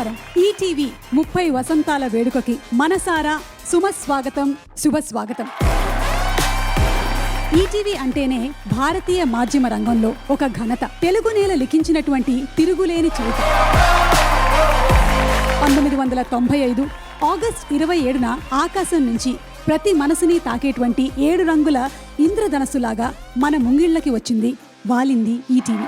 నమస్కారం. ఈటీవీ 30 వసంతాల వేడుకకి మనసారా సుమస్వాగతం, శుభస్వాగతం. ఈటీవీ అంటేనే భారతీయ మాధ్యమ రంగంలో ఒక ఘనత. తెలుగు నేల లిఖించినటువంటి తిరుగులేని చరిత. 1995 ఆగస్ట్ 27న ఆకాశం నుంచి ప్రతి మనసుని తాకేటువంటి 7 రంగుల ఇంద్రధనస్సులాగా మన ముంగిళ్ళకి వచ్చింది, వాలింది ఈటీవీ.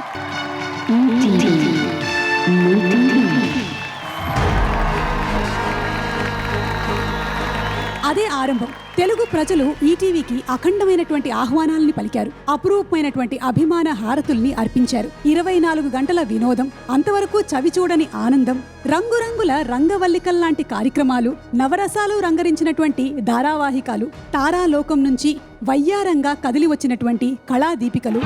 అదే ఆరంభం. తెలుగు ప్రజలు ఈటీవీకి అఖండమైనటువంటి ఆహ్వానాల్ని పలికారు, అపురూపమైనటువంటి అభిమాన హారతుల్ని అర్పించారు. 24 గంటల వినోదం, అంతవరకు చవిచూడని ఆనందం, రంగురంగుల రంగవల్లికల్లాంటి కార్యక్రమాలు, నవరసాలు రంగరించినటువంటి ధారావాహికాలు, తారాలోకం నుంచి వయ్యారంగా కదిలి వచ్చినటువంటి కళాదీపికలు,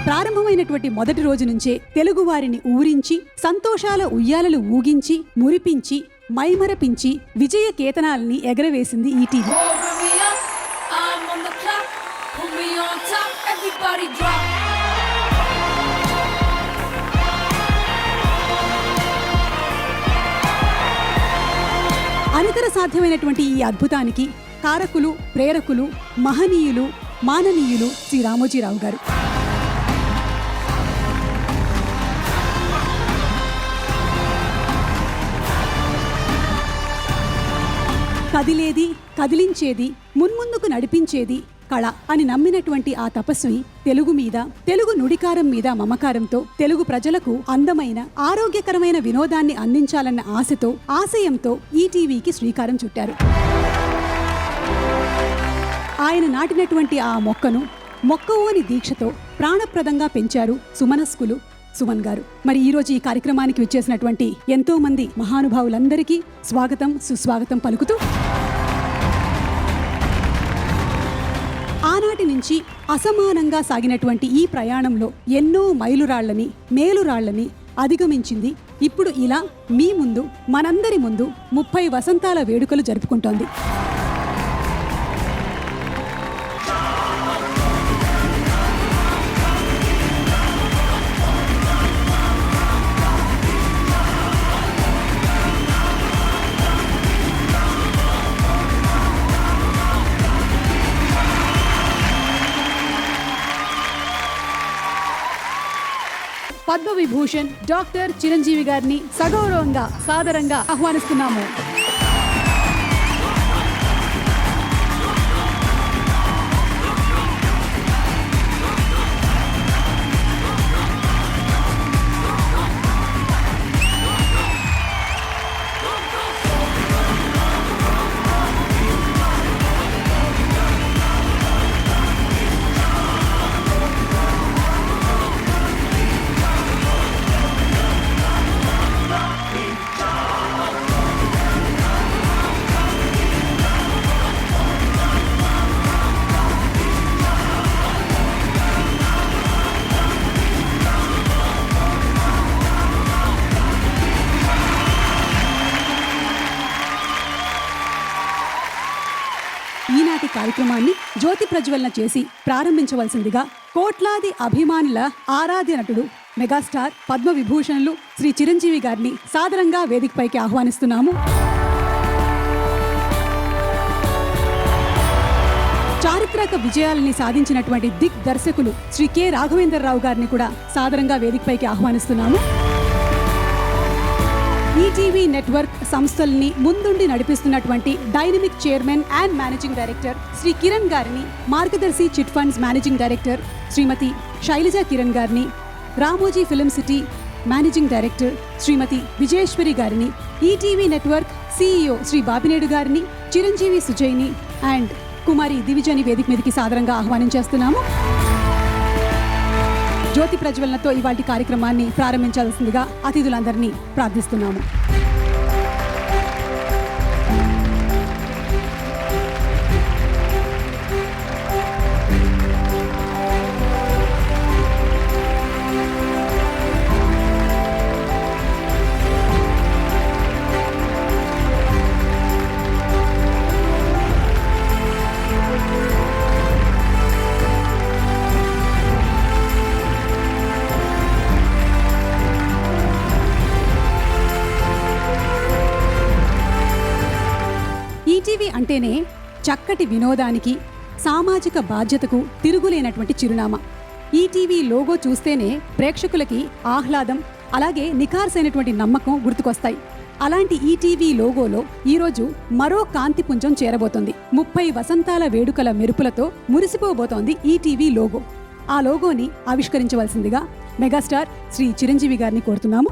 ప్రారంభమైనటువంటి మొదటి రోజు నుంచే తెలుగువారిని ఊరించి, సంతోషాల ఉయ్యాలలు ఊగించి, మురిపించి, మైమరపించి, విజయ కేతనాల్ని ఎగరవేసింది ఈటీవీ. అనితర సాధ్యమైనటువంటి ఈ అద్భుతానికి కారకులు, ప్రేరకులు, మహనీయులు, మాననీయులు శ్రీ రామోజీరావు గారు. కదిలేది, కదిలించేది, మున్ముందుకు నడిపించేది కళ అని నమ్మినటువంటి ఆ తపస్వి తెలుగు మీద, తెలుగు నుడికారం మీద మమకారంతో తెలుగు ప్రజలకు అందమైన, ఆరోగ్యకరమైన వినోదాన్ని అందించాలన్న ఆశతో, ఆశయంతో ఈటీవీకి శ్రీకారం చుట్టారు. ఆయన నాటినటువంటి ఆ మొక్కను మొక్కవోని దీక్షతో ప్రాణప్రదంగా పెంచారు సుమనస్కులు సుమన్ గారు. మరి ఈరోజు ఈ కార్యక్రమానికి విచ్చేసినటువంటి ఎంతో మంది మహానుభావులందరికీ స్వాగతం, సుస్వాగతం పలుకుతూ, ఆనాటి నుంచి అసమానంగా సాగినటువంటి ఈ ప్రయాణంలో ఎన్నో మైలురాళ్లని, మేలురాళ్లని అధిగమించింది ఇప్పుడు ఇలా మీ ముందు, మనందరి ముందు 30 వసంతాల వేడుకలు జరుపుకుంటోంది. పద్మవిభూషణ్ డాక్టర్ చిరంజీవి గారిని సగౌరవంగా, సాదరంగా ఆహ్వానిస్తున్నాము. ఈనాటి కార్యక్రమాన్ని జ్యోతి ప్రజ్వలన చేసి ప్రారంభించవలసిందిగా కోట్లాది అభిమానుల ఆరాధ్య నటుడు, మెగాస్టార్, పద్మవిభూషణులు శ్రీ చిరంజీవి గారిని సాదరంగా వేదికపైకి ఆహ్వానిస్తున్నాము. చారిత్రక విజయాలని సాధించినటువంటి దిగ్దర్శకులు శ్రీ కె రాఘవేంద్రరావు గారిని కూడా సాదరంగా వేదికపైకి ఆహ్వానిస్తున్నాము. ఈటీవీ నెట్వర్క్ సంస్థల్ని ముందుండి నడిపిస్తున్నటువంటి dynamic chairman and managing director Shri Kiran గారిని, Margadarsi chit funds managing director Shrimati Shailaja Kiran గారిని, Ramoji film city managing director Shrimati Vijayeshwari గారిని, ETV network CEO Shri Bapineedu గారిని, చిరంజీవి సుజయ్ని అండ్ కుమారి దివిజని వేదిక మీదకి సాదరంగా ఆహ్వానించేస్తున్నాము. జ్యోతి ప్రజ్వలనతో ఇవాటి కార్యక్రమాన్ని ప్రారంభించాల్సిందిగా అతిథులందరినీ ప్రార్థిస్తున్నాము. అంటేనే చక్కటి వినోదానికి, సామాజిక బాధ్యతకు తిరుగులేనటువంటి చిరునామా. ఈటీవీ లోగో చూస్తేనే ప్రేక్షకులకి ఆహ్లాదం, అలాగే నిఖార్సైనటువంటి నమ్మకం గుర్తుకొస్తాయి. అలాంటి ఈటీవీ లోగోలో ఈరోజు మరో కాంతిపుంజం చేరబోతోంది. 30 వసంతాల వేడుకల మెరుపులతో మురిసిపోబోతోంది ఈటీవీ లోగో. ఆ లోగోని ఆవిష్కరించవలసిందిగా మెగాస్టార్ శ్రీ చిరంజీవి గారిని కోరుతున్నాము.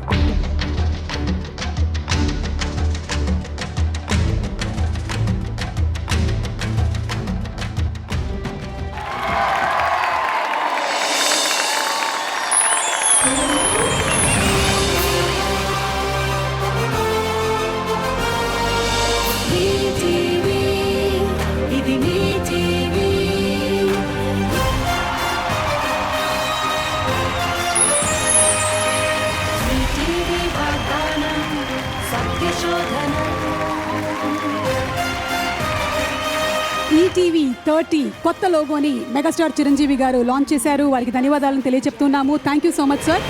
ఈటీవీ 30 కొత్త లోగోని మెగాస్టార్ చిరంజీవి గారు లాంచ్ చేశారు. వారికి ధన్యవాదాలను తెలియజెప్తున్నాము. Thank you so much sir.